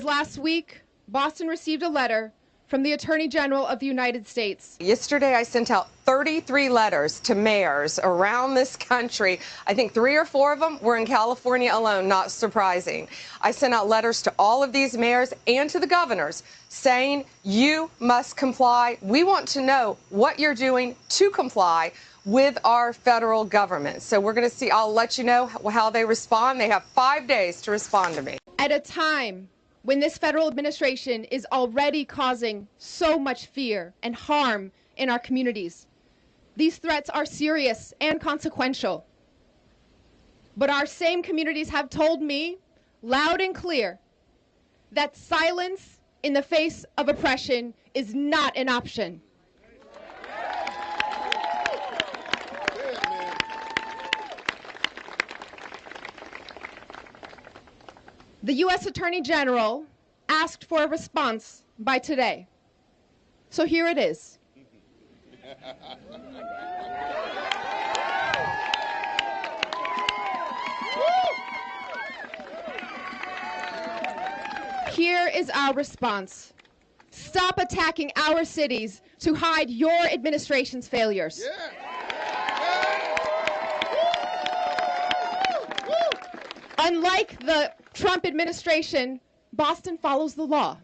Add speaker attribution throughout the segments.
Speaker 1: Last week, Boston received a letter from the Attorney General of the United States.
Speaker 2: Yesterday, I sent out 33 letters to mayors around this country. I think 3 or 4 of them were in California alone, not surprising. I sent out letters to all of these mayors and to the governors saying, you must comply. We want to know what you're doing to comply with our federal government. So we're going to see, I'll let you know how they respond. They have 5 days to respond to me.
Speaker 1: At a time when this federal administration is already causing so much fear and harm in our communities, these threats are serious and consequential. But our same communities have told me loud and clear that silence in the face of oppression is not an option. The U.S. Attorney General asked for a response by today. So here it is. Here is our response. Stop attacking our cities to hide your administration's failures. Unlike the Trump administration, Boston follows the law.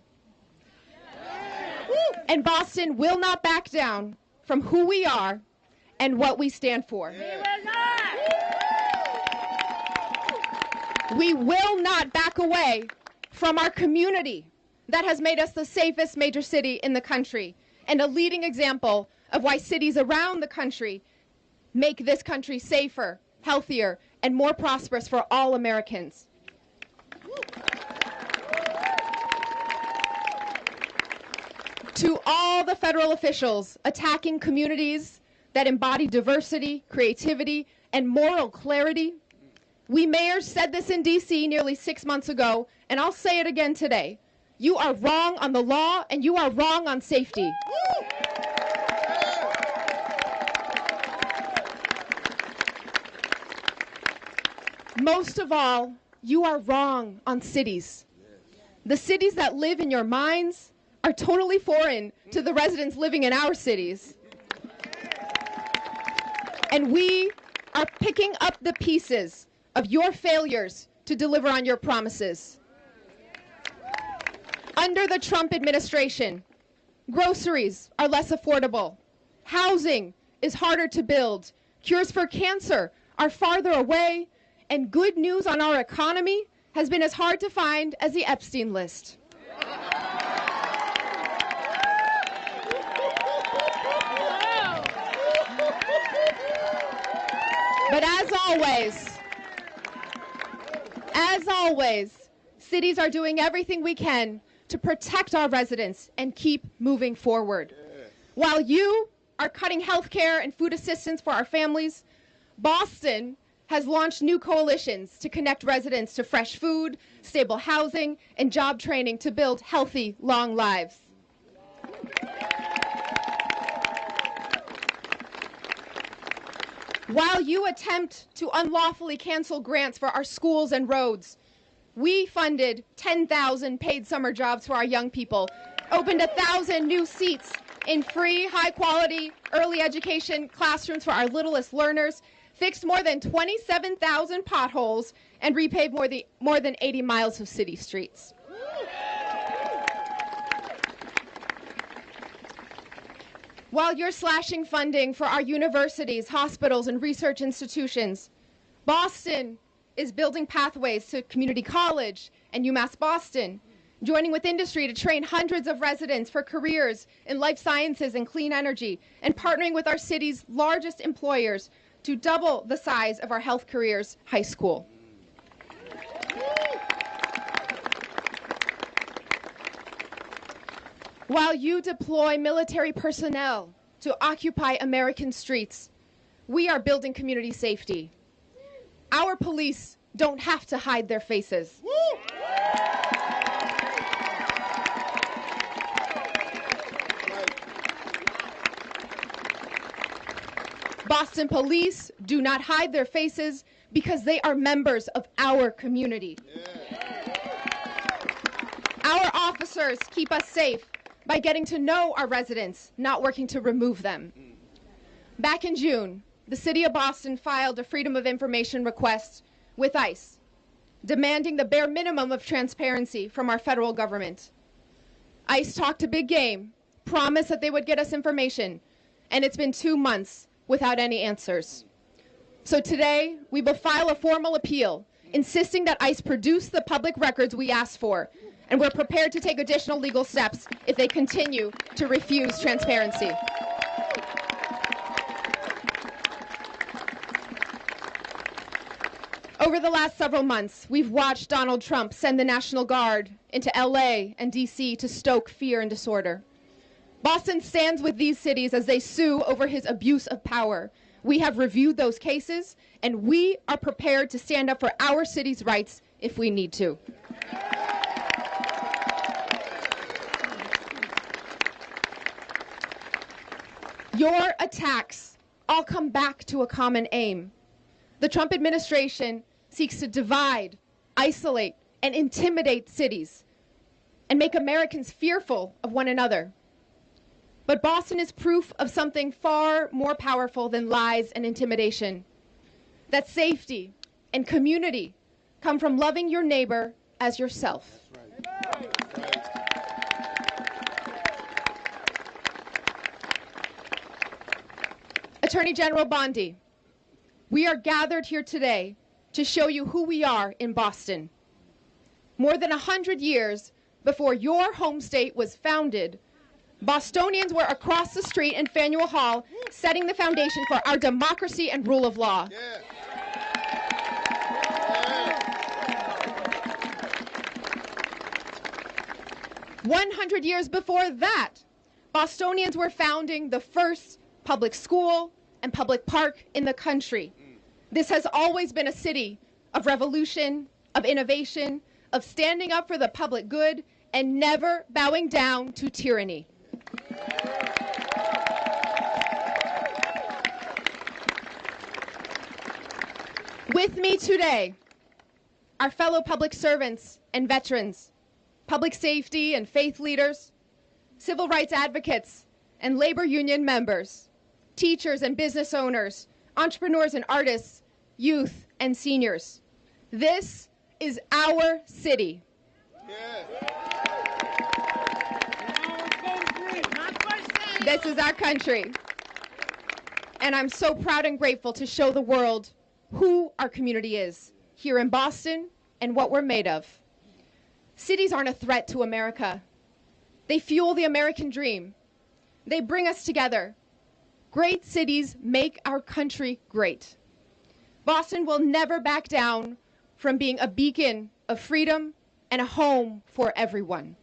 Speaker 1: And Boston will not back down from who we are and what we stand for. We will not back away from our community that has made us the safest major city in the country and a leading example of why cities around the country make this country safer, healthier, and more prosperous for all Americans. To all the federal officials attacking communities that embody diversity, creativity, and moral clarity, we mayors said this in D.C. nearly 6 months ago, and I'll say it again today. You are wrong on the law, and you are wrong on safety. Most of all, you are wrong on cities. The cities that live in your minds are totally foreign to the residents living in our cities. And we are picking up the pieces of your failures to deliver on your promises. Under the Trump administration, groceries are less affordable, housing is harder to build, cures for cancer are farther away, and good news on our economy has been as hard to find as the Epstein list. But as always, cities are doing everything we can to protect our residents and keep moving forward. While you are cutting health care and food assistance for our families, Boston has launched new coalitions to connect residents to fresh food, stable housing, and job training to build healthy, long lives. While you attempt to unlawfully cancel grants for our schools and roads, we funded 10,000 paid summer jobs for our young people, opened 1,000 new seats in free, high-quality early education classrooms for our littlest learners, fixed more than 27,000 potholes, and repaved more than 80 miles of city streets. While you're slashing funding for our universities, hospitals, and research institutions, Boston is building pathways to community college and UMass Boston, joining with industry to train hundreds of residents for careers in life sciences and clean energy, and partnering with our city's largest employers to double the size of our health careers high school. While you deploy military personnel to occupy American streets, we are building community safety. Our police don't have to hide their faces. Boston police do not hide their faces because they are members of our community. officers keep us safe by getting to know our residents, not working to remove them. Back in June, the city of Boston filed a Freedom of Information request with ICE, demanding the bare minimum of transparency from our federal government. ICE talked a big game, promised that they would get us information, and it's been 2 months without any answers. So today, we will file a formal appeal, insisting that ICE produce the public records we asked for, and we're prepared to take additional legal steps if they continue to refuse transparency. Over the last several months, we've watched Donald Trump send the National Guard into LA and DC to stoke fear and disorder. Boston stands with these cities as they sue over his abuse of power. We have reviewed those cases, and we are prepared to stand up for our city's rights if we need to. Your attacks all come back to a common aim. The Trump administration seeks to divide, isolate, and intimidate cities and make Americans fearful of one another. But Boston is proof of something far more powerful than lies and intimidation. That safety and community come from loving your neighbor as yourself. Attorney General Bondi, we are gathered here today to show you who we are in Boston. More than 100 years before your home state was founded, Bostonians were across the street in Faneuil Hall setting the foundation for our democracy and rule of law.
Speaker 3: Yeah.
Speaker 1: 100 years before that, Bostonians were founding the first public school and public park in the country. This has always been a city of revolution, of innovation, of standing up for the public good, and never bowing down to tyranny. With me today, our fellow public servants and veterans, public safety and faith leaders, civil rights advocates and labor union members, teachers and business owners, entrepreneurs and artists, youth and seniors. This is our city. This is our country. And I'm so proud and grateful to show the world who our community is here in Boston and what we're made of. Cities aren't a threat to America. They fuel the American dream. They bring us together. Great cities make our country great. Boston will never back down from being a beacon of freedom and a home for everyone.